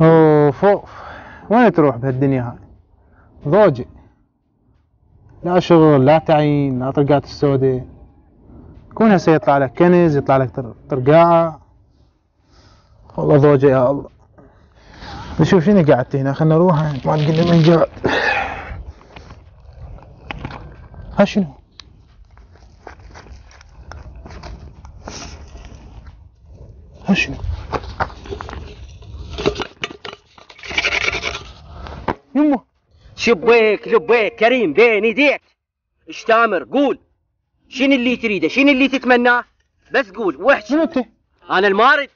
اوف، وين تروح بهالدنيا هاي؟ ضوجي، لا شغل لا تعيين لا طرقات السوداء. كون هسه يطلع لك كنز، يطلع لك طرقاعة. والله ضوجي يا الله. نشوف شنو قعدت هنا، خلنا نروح ما تقول لي من قاعد. ها شنو؟ ها شنو؟ يمه شبيك لبيك كريم بين يديك. ايش تامر؟ قول شنو اللي تريده، شنو اللي تتمناه، بس قول واحكي. من انت؟ انا المارد.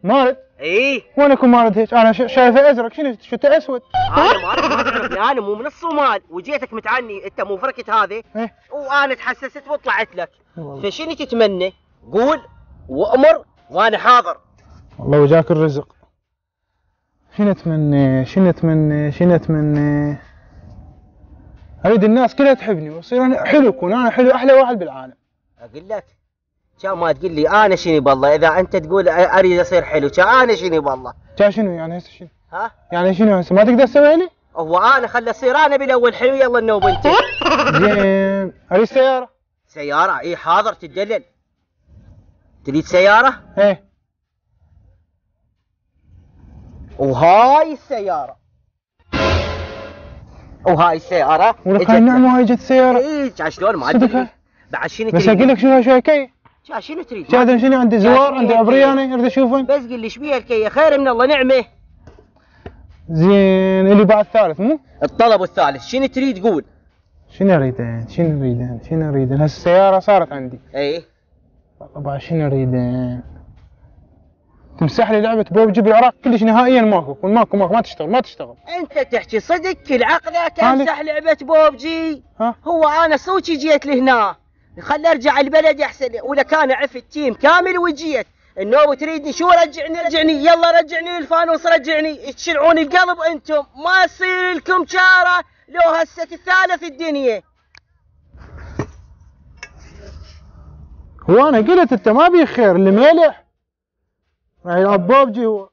مارد؟ ايه وين اكون مارد هيك؟ انا شايفه ازرق، شنو شفته اسود؟ انا مارد ما تعرفني، انا مو من الصومال وجيتك متعني انت مو فرقت هذه. إيه؟ وانا تحسست وطلعت لك. فشنو تتمنى؟ قول وامر وانا حاضر. والله وجاك الرزق. شنو اتمنى شنو اتمنى شنو اتمنى؟ اريد الناس كلها تحبني واصير انا حلو، اكون انا حلو احلى واحد بالعالم. اقول لك كان ما تقول لي انا شنو بالله، اذا انت تقول اريد اصير حلو كان انا شنو بالله. كان شنو يعني هسه شنو؟ ها؟ يعني شنو هسه ما تقدر تسوي لي؟ هو انا خلى اصير انا بالاول حلو، يلا النوب انت. زين اريد سيارة. سيارة؟ اي حاضر تدلل. تريد سيارة؟ ايه. وهاي السيارة وهاي السيارة ولك هاي النعمة هاي جت سيارة. اي شلون ما صدق ادري. هاي؟ بعد شنو بس تريد؟ اقول لك شو هاي شوي كي. شنو تريد؟ شاهد شنو عندي زوار عندي عبرياني اريد اشوفهم. بس قل لي ايش بيها الكية؟ خير من الله نعمة. زين اللي بعد ثالث مو؟ الطلب الثالث شنو تريد قول؟ شنو اريدين شنو اريدين شنو اريدين؟ هسه السيارة صارت عندي. اي طبعا شنو اريدين؟ تمسح لي لعبة بوبجي بالعراق كلش نهائيا ماكو ما تشتغل ما تشتغل. انت تحكي صدق كل عقلك امسح لعبة بوبجي؟ ها؟ هو انا صوتي جيت لهنا خلي ارجع البلد احسن، ولا كان عفت تيم كامل وجيت النوب تريدني شو رجعني يلا رجعني للفانوس رجعني تشلعون القلب انتم ما يصير لكم شاره لو هسه الثالث الدنيا. هو انا قلت انت ما بيه خير اللي ملح يلعب بوبجي هو.